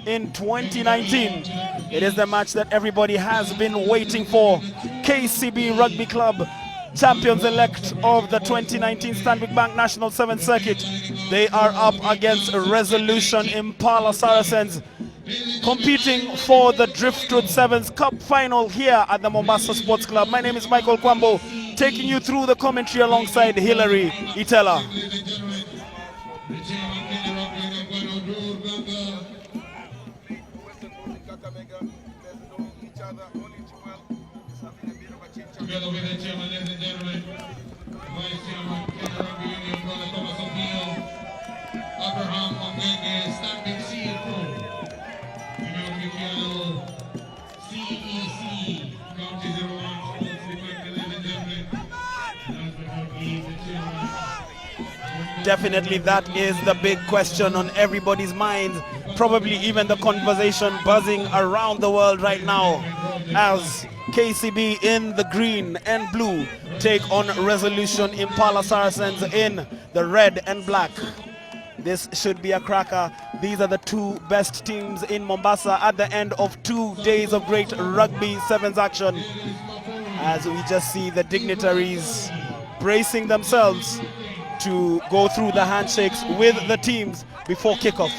in 2019. It is the match that everybody has been waiting for. KCB Rugby Club, champions-elect of the 2019 Stanbic Bank National 7th Circuit. They are up against Resolution Impala Saracens, competing for the DRIFTWOOD7S Cup final here at the Mombasa Sports Club. My name is Michael Kwambo, taking you through the commentary alongside Hilary Itela. Together with the chairman, ladies and gentlemen, Vice Chairman, Kenya Rugby Union, Brother Thomas O'Neill, Abraham Ongenge, Stanbic CFO, CEC, County 01, Sports Department, ladies and gentlemen, and last but not least, the chairman. Definitely that is the big question on everybody's mind, probably even the conversation buzzing around the world right now, as KCB in the green and blue take on Resolution Impala Saracens in the red and black. This should be a cracker. These are the two best teams in Mombasa at the end of 2 days of great rugby sevens action, as we just see the dignitaries bracing themselves to go through the handshakes with the teams before kickoff.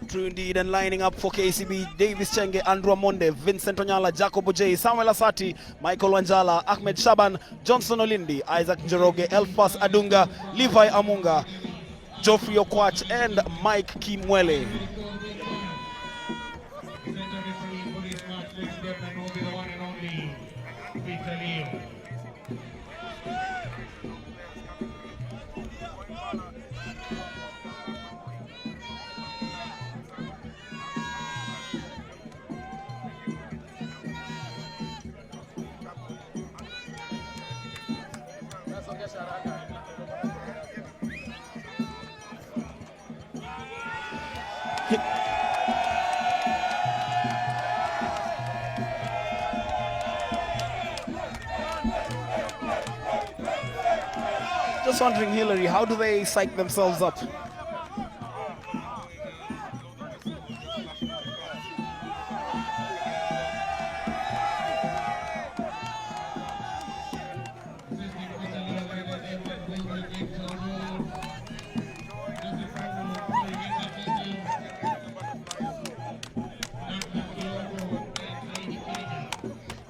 True indeed, and lining up for KCB, Davis Chenge, Andrew Amonde, Vincent Onyala, Jacob Ojei, Samuel Asati, Michael Wanjala, Ahmed Shaban, Johnson Olindi, Isaac Njoroge, Elfas Adunga, Levi Amunga, Geoffrey Okwach, and Mike Kimwele. Just wondering, Hilary, how do they psych themselves up?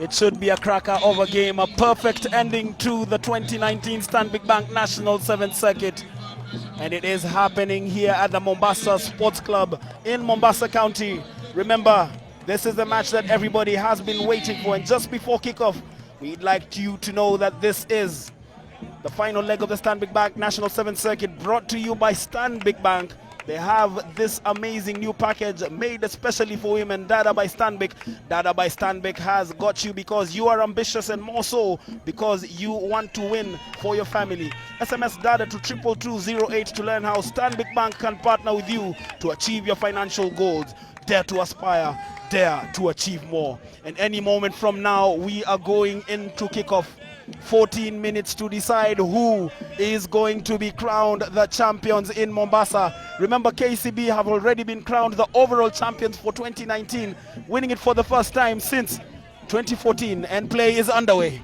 It should be a cracker of a game, a perfect ending to the 2019 Stanbic Bank National 7th Circuit. And it is happening here at the Mombasa Sports Club in Mombasa County. Remember, this is the match that everybody has been waiting for. And just before kickoff, we'd like you to know that this is the final leg of the Stanbic Bank National 7th Circuit, brought to you by Stanbic Bank. They have this amazing new package made especially for women, Dada by Stanbic. Dada by Stanbic has got you because you are ambitious, and more so because you want to win for your family. SMS Dada to 22208 to learn how Stanbic Bank can partner with you to achieve your financial goals. Dare to aspire, dare to achieve more. And any moment from now, we are going into kickoff. 14 minutes to decide who is going to be crowned the champions in Mombasa. Remember, KCB have already been crowned the overall champions for 2019, winning it for the first time since 2014, and play is underway.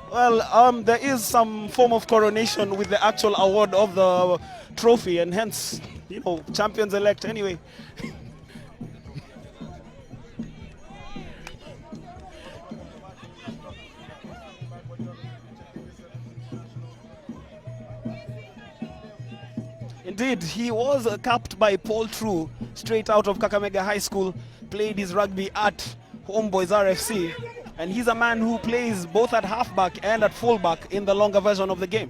Well, there is some form of coronation with the actual award of the trophy, and hence, you know, champions elect anyway. Indeed, he was capped by Paul True, straight out of Kakamega High School, played his rugby at Homeboys RFC, and he's a man who plays both at halfback and at fullback in the longer version of the game.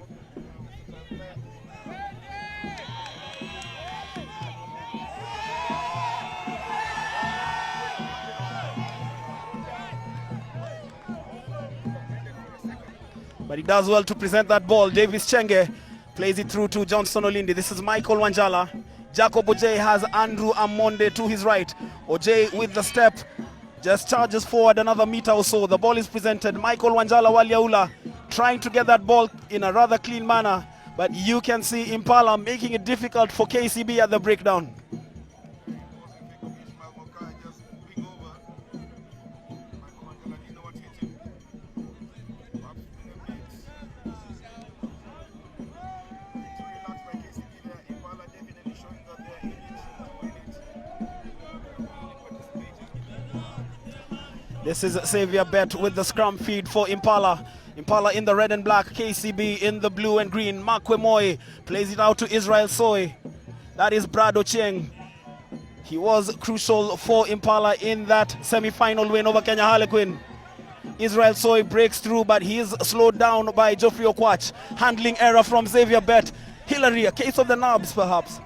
But he does well to present that ball. Davis Chenge plays it through to Johnston Olindi. This is Michael Wanjala. Jacob Ojay has Andrew Amonde to his right. Ojay with the step just charges forward another meter or so. The ball is presented. Michael Wanjala Waliaula trying to get that ball in a rather clean manner. But you can see Impala making it difficult for KCB at the breakdown. This is Xavier Bet with the scrum feed for Impala. Impala in the red and black, KCB in the blue and green. Mark Wemoy plays it out to Israel Soy. That is Brad Ochieng. He was crucial for Impala in that semi-final win over Kenya Harlequin. Israel Soy breaks through, but he is slowed down by Geoffrey Okwach. Handling error from Xavier Bet. Hillary, a case of the knobs perhaps.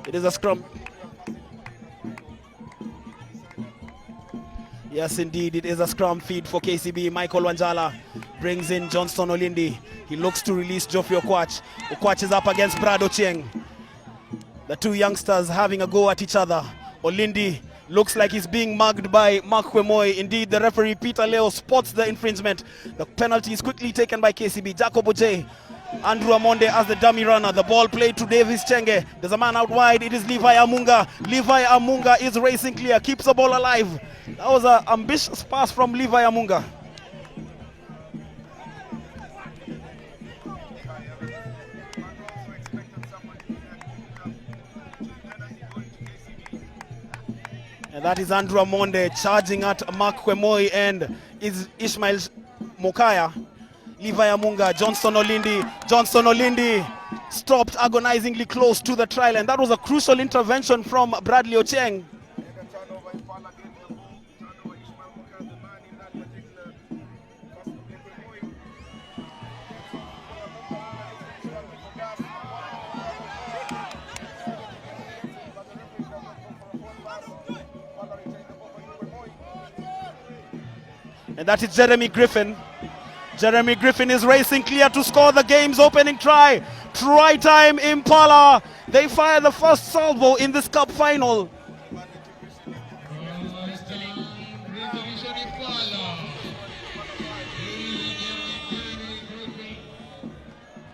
It is a scrum. Yes, indeed, it is a scrum feed for KCB. Michael Wanjala brings in Johnston Olindi. He looks to release Geoffrey Okwach. Okwach is up against Brad Ochieng. The two youngsters having a go at each other. Olindi looks like he's being mugged by Mark Wemoy. Indeed, the referee Peter Leo spots the infringement. The penalty is quickly taken by KCB. Jacob Ojay, Andrew Amonde as the dummy runner. The ball played to Davis Chenge. There's a man out wide. It is Levi Amunga. Levi Amunga is racing clear, keeps the ball alive. That was an ambitious pass from Levi Amunga. And that is Andrew Amonde charging at Mark Wemoy and is Ishmael Mokaya. Levi Amunga, Johnston Olindi stopped agonizingly close to the trial, and that was a crucial intervention from Bradley Ochieng. And that is Jeremy Griffin. Jeremy Griffin is racing clear to score the game's opening try. Try time, Impala. They fire the first salvo in this cup final.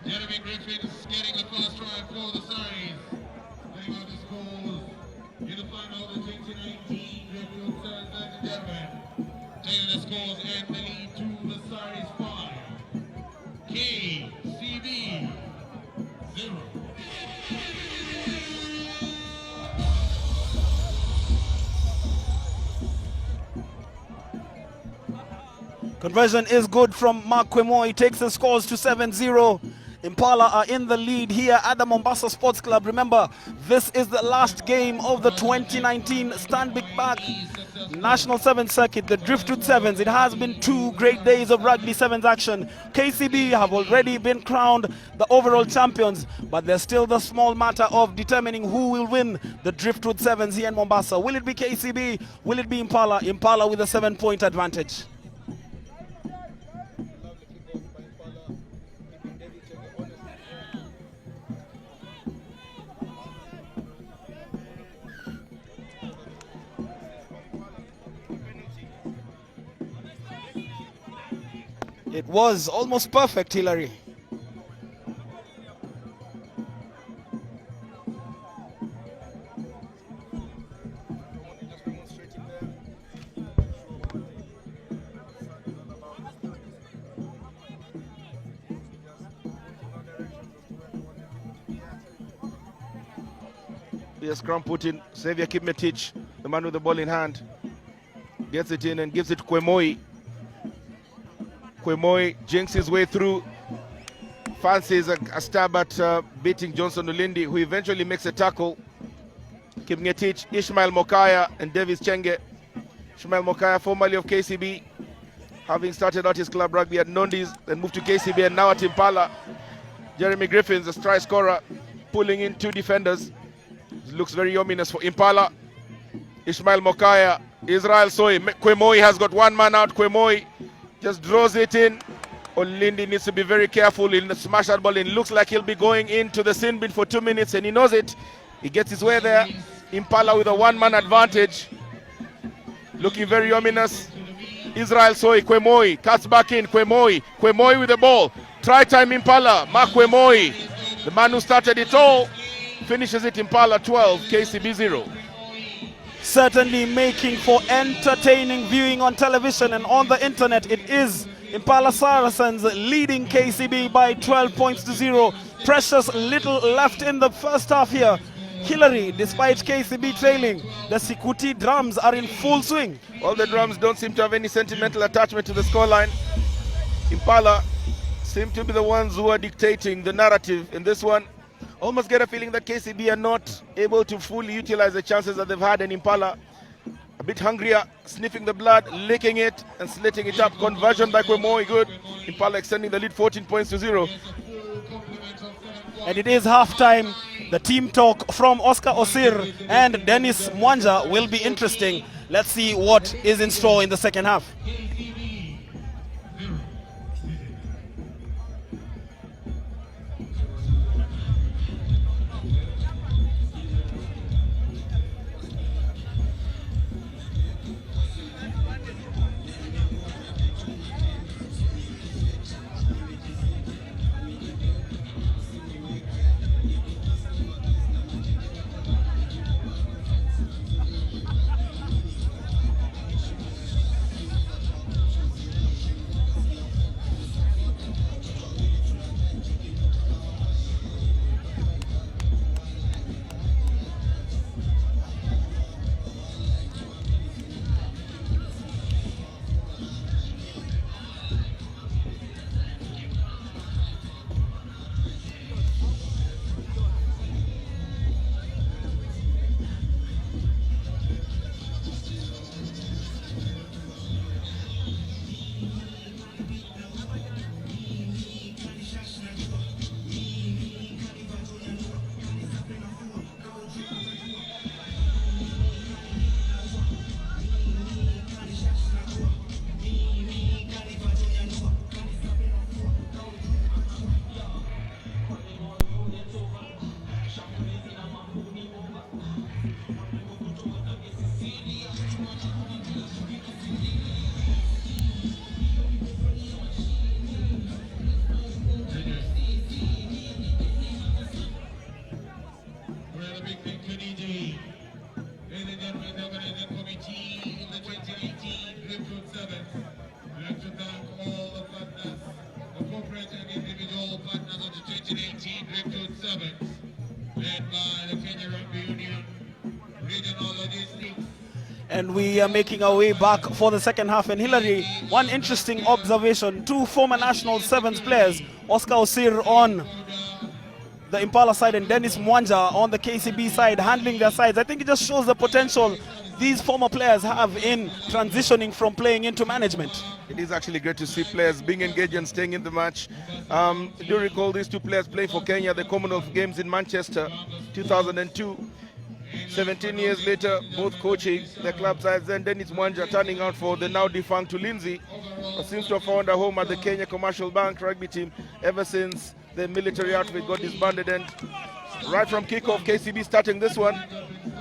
Jeremy Griffin is getting the first try for the Saracens. Getting out the scores in the final of the 2019 DRIFTWOOD7S, ladies and gentlemen. Taking the scores and the lead to the Saracens 5. KCB 0. Conversion is good from Mark Wemoy. He takes the scores to 7-0. Impala are in the lead here at the Mombasa Sports Club. Remember, this is the last game of the 2019 Stanbic Bank National 7 Circuit, the Driftwood 7s. It has been 2 great days of rugby 7s action. KCB have already been crowned the overall champions, but there's still the small matter of determining who will win the Driftwood 7s here in Mombasa. Will it be KCB? Will it be Impala? Impala with a 7-point advantage. It was almost perfect, Hillary. Yes, scrum put in. Xavier Kipmetich, the man with the ball in hand, gets it in and gives it to Kwemoi. Kwemoi jinks his way through, fancies a stab at beating Johnson Ulindi, who eventually makes a tackle. Kipngetich, Ishmael Mokaya, and Davis Chenge. Ishmael Mokaya, formerly of KCB, having started out his club rugby at Nondis, then moved to KCB and now at Impala. Jeremy Griffins, the try scorer, pulling in 2 defenders. It looks very ominous for Impala. Ishmael Mokaya, Israel Soy, Kwemoi has got 1 man out. Kwemoi just draws it in. Olindi needs to be very careful. He'll smash that ball in. Looks like he'll be going into the sin bin for 2 minutes, and he knows it. He gets his way there. Impala with a 1-man advantage. Looking very ominous. Israel Soy, Kwemoi, cuts back in. Kwemoi with the ball. Try time Impala. Mark Kwemoi, the man who started it all, finishes it. Impala 12, KCB 0. Certainly making for entertaining viewing on television and on the internet. It is Impala Saracens leading KCB by 12 points to 0. Precious little left in the first half here. Hillary, despite KCB trailing, the Sikuti drums are in full swing. All the drums don't seem to have any sentimental attachment to the scoreline. Impala seem to be the ones who are dictating the narrative in this one. Almost get a feeling that KCB are not able to fully utilize the chances that they've had, in Impala a bit hungrier, sniffing the blood, licking it and slitting it up. Conversion by Kwemoi, good. Impala extending the lead 14 points to 0. And it is halftime. The team talk from Oscar Osir and Dennis Mwanja will be interesting. Let's see what is in store in the second half. And we are making our way back for the second half. And Hillary, one interesting observation, two former national sevens players, Oscar Osir on the Impala side and Dennis Mwanja on the KCB side, handling their sides. I think it just shows the potential these former players have in transitioning from playing into management. It is actually great to see players being engaged and staying in the match. Do you recall these two players playing for Kenya, the Commonwealth Games in Manchester, 2002. 17 years later, both coaching their club sides. Then Dennis Mwanja turning out for the now defunct Ulinzi, but seems to have found a home at the Kenya Commercial Bank rugby team ever since the military outfit got disbanded. And right from kickoff, KCB starting this one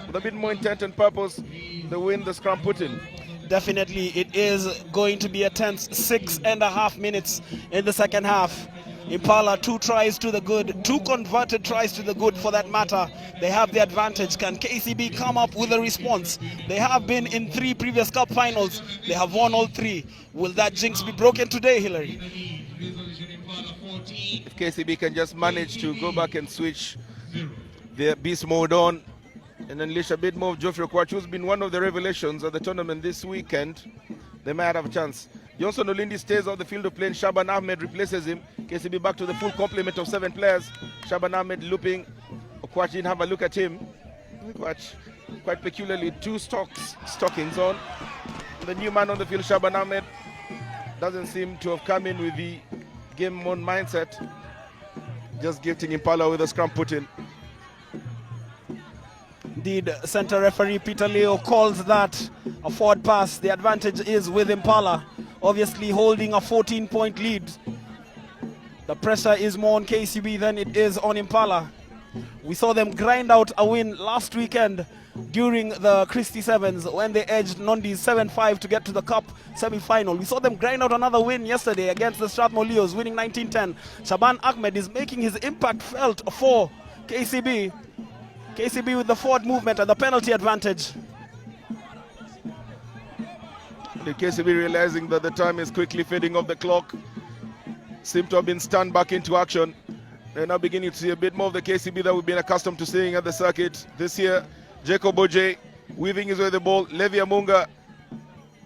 with a bit more intent and purpose. They win the scrum put-in. Definitely, it is going to be a tense 6.5 minutes in the second half. Impala, 2 tries to the good, 2 converted tries to the good for that matter. They have the advantage. Can KCB come up with a response? They have been in 3 previous cup finals. They have won all 3. Will that jinx be broken today, Hillary? If KCB can just manage to go back and switch their beast mode on and unleash a bit more of Geoffrey Okwach, who's been one of the revelations of the tournament this weekend, they might have a chance. Johnson Olindi stays on the field of play and Shaban Ahmed replaces him. KCB back to the full complement of 7 players. Shaban Ahmed looping. Okwach didn't have a look at him. Okwach quite peculiarly 2 stockings on. The new man on the field, Shaban Ahmed, doesn't seem to have come in with the game on mindset. Just gifting Impala with a scrum put-in. Indeed, center referee Peter Leo calls that a forward pass. The advantage is with Impala, obviously holding a 14-point lead. The pressure is more on KCB than it is on Impala. We saw them grind out a win last weekend during the Christie Sevens when they edged Nondi's 7-5 to get to the cup semi-final. We saw them grind out another win yesterday against the Strathmore Leos, winning 19-10. Shaban Ahmed is making his impact felt for KCB. KCB with the forward movement and the penalty advantage. The KCB realizing that the time is quickly fading off the clock, seem to have been stunned back into action. They're now beginning to see a bit more of the KCB that we've been accustomed to seeing at the circuit this year. Jacob Oje weaving his way the ball. Levi Amunga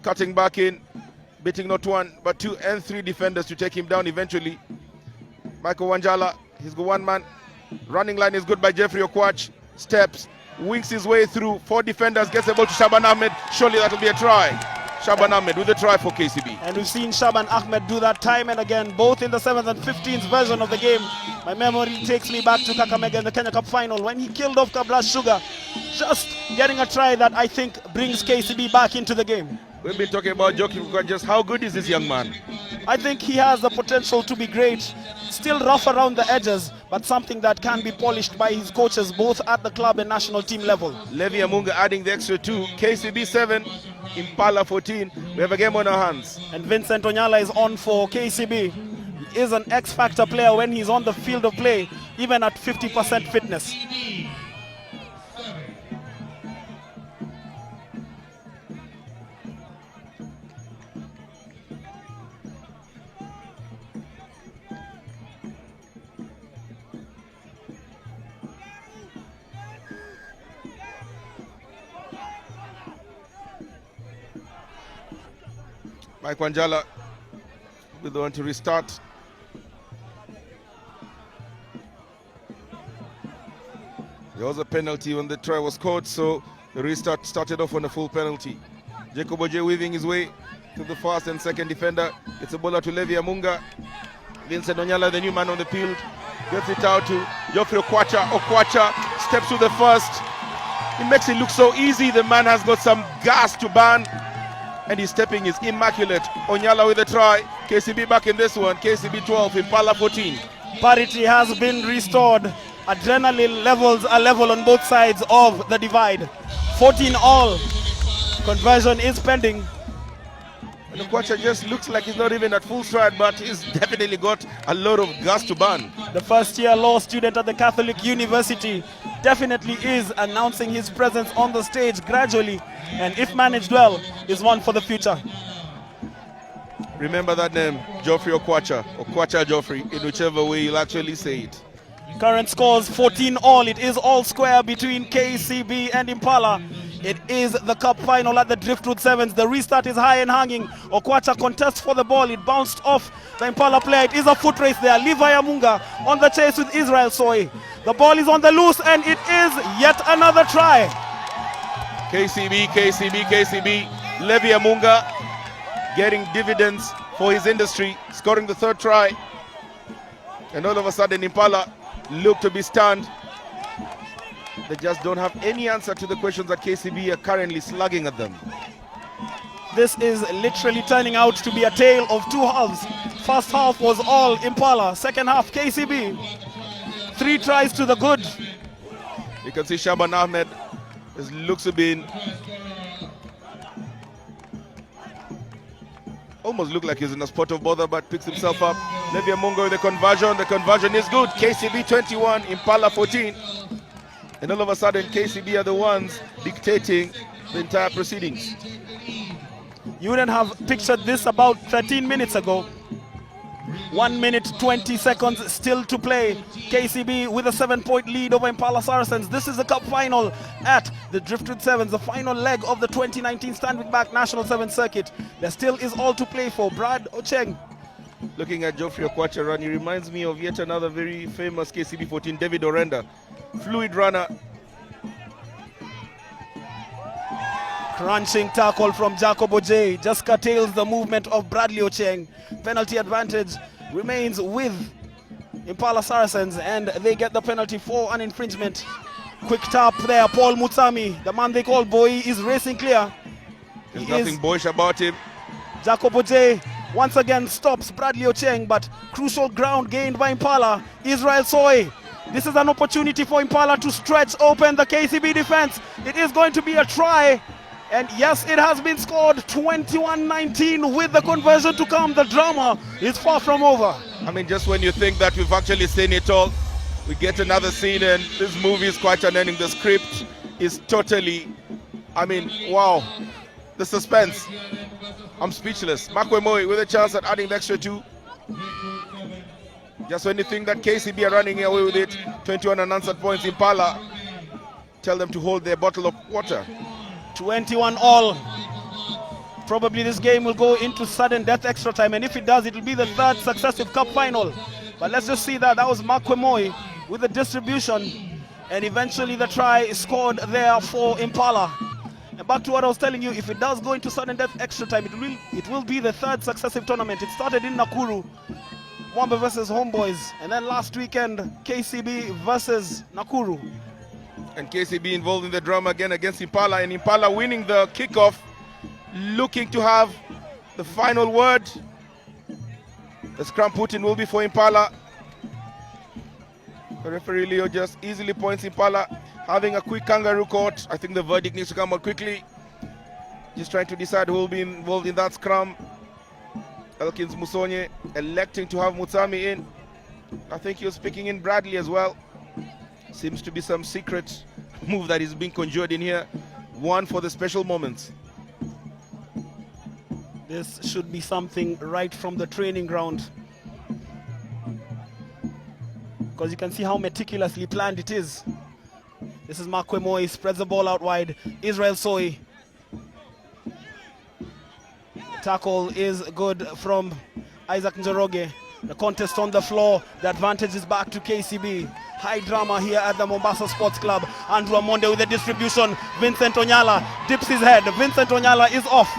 cutting back in, beating not 1 but 2 and 3 defenders to take him down eventually. Michael Wanjala, he's got 1 man. Running line is good by Geoffrey Okwach. Steps, wings his way through 4 defenders, gets the ball to Shaban Ahmed. Surely that'll be a try. Shaban Ahmed with the try for KCB. And we've seen Shaban Ahmed do that time and again, both in the 7th and 15th version of the game. My memory takes me back to Kakamega in the Kenya Cup final when he killed off Kablas Sugar. Just getting a try that I think brings KCB back into the game. We've been talking about Joki, just how good is this young man? I think he has the potential to be great. Still rough around the edges, but something that can be polished by his coaches both at the club and national team level. Levi Amunga adding the extra 2. KCB 7, Impala 14. We have a game on our hands. And Vincent Onyala is on for KCB. He is an X-factor player when he's on the field of play, even at 50% fitness. Mike Wanjala with the one to restart. There was a penalty when the try was caught, so the restart started off on a full penalty. Jacob Oje weaving his way to the first and second defender. It's a ball out to Levi Amunga. Vincent Onyala, the new man on the field, gets it out to Geoffrey Okwach. Okwach steps to the first. It makes it look so easy. The man has got some gas to burn, and his stepping is immaculate. Onyala with a try. KCB back in this one. KCB 12, Impala 14. Parity has been restored. Adrenaline levels are level on both sides of the divide. 14 all. Conversion is pending. And Okwach just looks like he's not even at full stride, but he's definitely got a lot of gas to burn. The first-year law student at the Catholic University definitely is announcing his presence on the stage gradually, and if managed well, is one for the future. Remember that name, Geoffrey Okwach. Okwach Geoffrey, in whichever way you'll actually say it. Current scores 14 all. It is all square between KCB and Impala It is the cup final at the Driftwood 7s. The restart is high and hanging. Okwacha contests for the ball. It bounced off the Impala player. It is a foot race there. Levi Amunga on the chase with Israel Soy. The ball is on the loose and it is yet another try. KCB. Levi Amunga getting dividends for his industry, scoring the third try. And all of a sudden Impala look to be stunned. They just don't have any answer to the questions that KCB are currently slugging at them. This is literally turning out to be a tale of two halves. First half was all Impala. Second half KCB. 3 tries to the good. You can see Shaban Ahmed looks to be almost look like he's in a spot of bother, but picks himself up. Levi Amunga with the conversion. The conversion is good. KCB 21, Impala 14. And all of a sudden, KCB are the ones dictating the entire proceedings. You wouldn't have pictured this about 13 minutes ago. 1 minute 20 seconds still to play. KCB with a 7-point lead over Impala Saracens. This is the cup final at the Driftwood 7s, the final leg of the 2019 Stanbic Bank National 7th Circuit. There still is all to play for. Brad Ocheng. Looking at Geoffrey Okwacha run, he reminds me of yet another very famous KCB 14, David Orenda. Fluid runner. Crunching tackle from Jacob Ojay just curtails the movement of Bradley Ocheng. Penalty advantage remains with Impala Saracens and they get the penalty for an infringement. Quick tap there, Paul Mutsami, the man they call Boy, is racing clear. There's nothing boyish about him. Jacob Ojay once again stops Bradley Ocheng, but crucial ground gained by Impala. Israel Soy. This is an opportunity for Impala to stretch open the KCB defense. It is going to be a try. And yes, it has been scored. 21-19 with the conversion to come. The drama is far from over. I mean, just when you think that we've actually seen it all, we get another scene and this movie is quite an ending. The script is totally, I mean, wow. The suspense. I'm speechless. Makwemoi with a chance at adding the extra 2. Just when you think that KCB are running away with it, 21 unanswered points. Impala, tell them to hold their bottle of water. 21 all. Probably this game will go into sudden death extra time, and if it does, it will be the 3rd successive cup final. But let's just see that. That was Makwemoi with the distribution, and eventually the try is scored there for Impala. And back to what I was telling you, if it does go into sudden death extra time, it will be the 3rd successive tournament. It started in Nakuru, Mwamba versus Homeboys, and then last weekend KCB versus Nakuru. And KCB involved in the drama again against Impala, and Impala winning the kickoff, looking to have the final word. The scrum put in will be for Impala. The referee Leo just easily points Impala, having a quick kangaroo court. I think the verdict needs to come out quickly. Just trying to decide who will be involved in that scrum. Elkins Musonye electing to have Mutsami in. I think he was picking in Bradley as well. Seems to be some secret move that is being conjured in here. One for the special moments. This should be something right from the training ground, because you can see how meticulously planned it is. This is Makwemoi, spreads the ball out wide. Israel Soy. Tackle is good from Isaac Njoroge. The contest on the floor. The advantage is back to KCB. High drama here at the Mombasa Sports Club. Andrew Amonde with the distribution. Vincent Onyala dips his head. Vincent Onyala is off.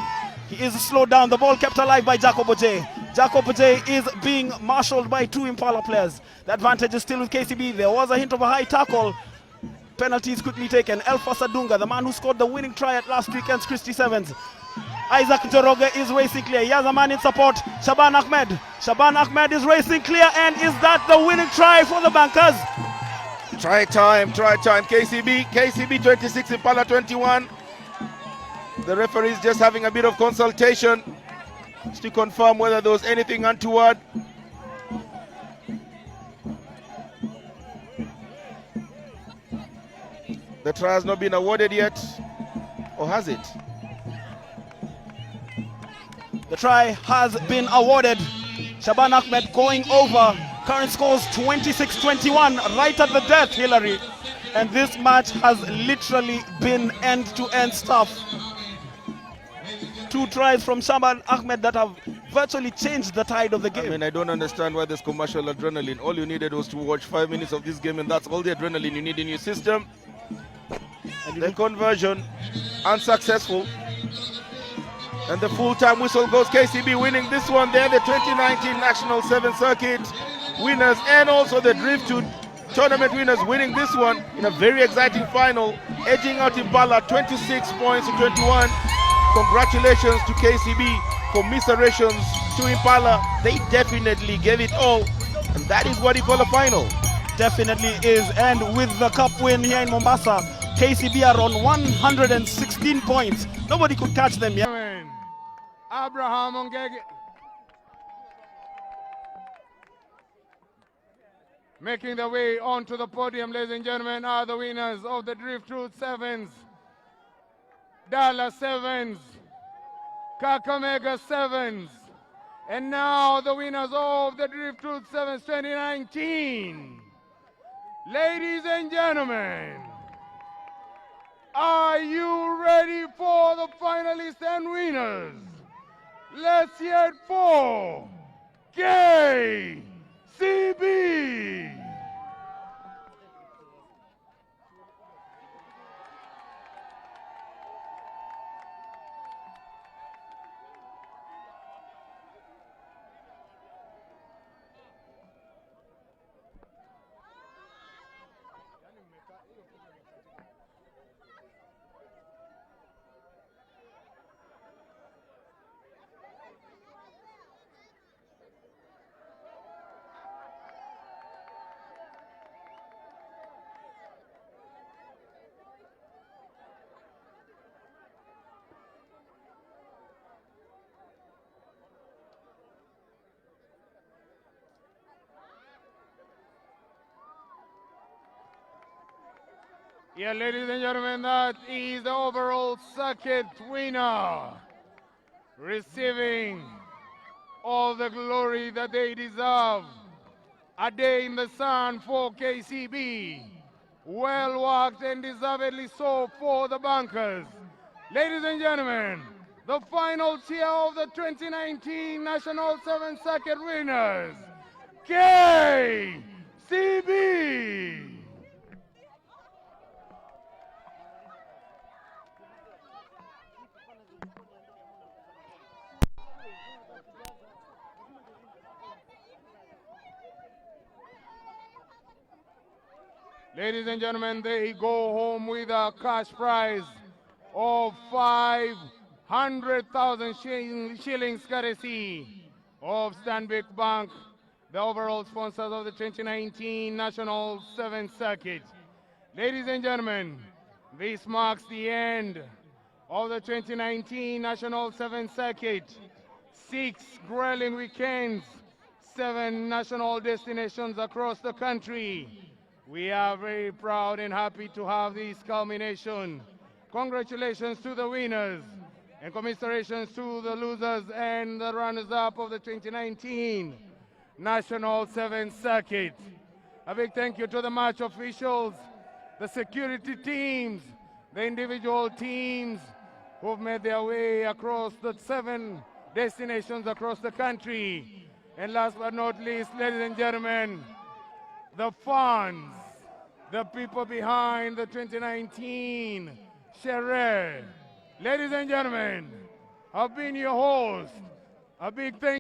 He is slowed down. The ball kept alive by Jacob Ojay. Jacob Ojay is being marshaled by 2 Impala players. The advantage is still with KCB. There was a hint of a high tackle. Penalty is quickly taken. Elfa Sadunga, the man who scored the winning try at last weekend's Christie Sevens. Isaac Njoroge is racing clear. He has a man in support. Shaban Ahmed. Shaban Ahmed is racing clear, and is that the winning try for the Bankers? Try time. KCB 26, Impala 21. The referee is just having a bit of consultation to confirm whether there was anything untoward. The try has not been awarded yet, or has it? The try has been awarded. Shaban Ahmed going over. Current scores 26-21, right at the death, Hillary. And this match has literally been end-to-end stuff. 2 tries from Shaban Ahmed that have virtually changed the tide of the game. I mean, I don't understand why there's commercial adrenaline. All you needed was to watch 5 minutes of this game, and that's all the adrenaline you need in your system. And the conversion, unsuccessful. And the full-time whistle goes KCB winning this one. They're the 2019 National 7 Circuit winners, and also the Driftwood tournament winners winning this one in a very exciting final, edging out Imapala 26 points to 21. Congratulations to KCB for miserations to Imapala. They definitely gave it all, and that is what you call a final. Definitely is. And with the cup win here in Mombasa, KCB are on 116 points. Nobody could catch them yet. Abraham Ongege making the way onto the podium, ladies and gentlemen, are the winners of the DRIFTWOOD7S, Dallas 7s, Kakamega 7s, and now the winners of the DRIFTWOOD7S 2019. Ladies and gentlemen, are you ready for the finalists and winners? Let's hear it for KCB. Yeah, ladies and gentlemen, that is the overall circuit winner, receiving all the glory that they deserve. A day in the sun for KCB. Well worked and deservedly so for the bankers. Ladies and gentlemen, the final tier of the 2019 National 7 Circuit winners, KCB. Ladies and gentlemen, they go home with a cash prize of 500,000 shillings courtesy of Stanbic Bank, the overall sponsors of the 2019 National 7 Circuit. Ladies and gentlemen, this marks the end of the 2019 National 7 Circuit. 6 grueling weekends, 7 national destinations across the country. We are very proud and happy to have this culmination. Congratulations to the winners and commiserations to the losers and the runners-up of the 2019 National 7 Circuit. A big thank you to the match officials, the security teams, the individual teams who've made their way across the 7 destinations across the country. And last but not least, ladies and gentlemen, the fans, the people behind the 2019 Sherehe. Ladies and gentlemen, I've been your host. A big thank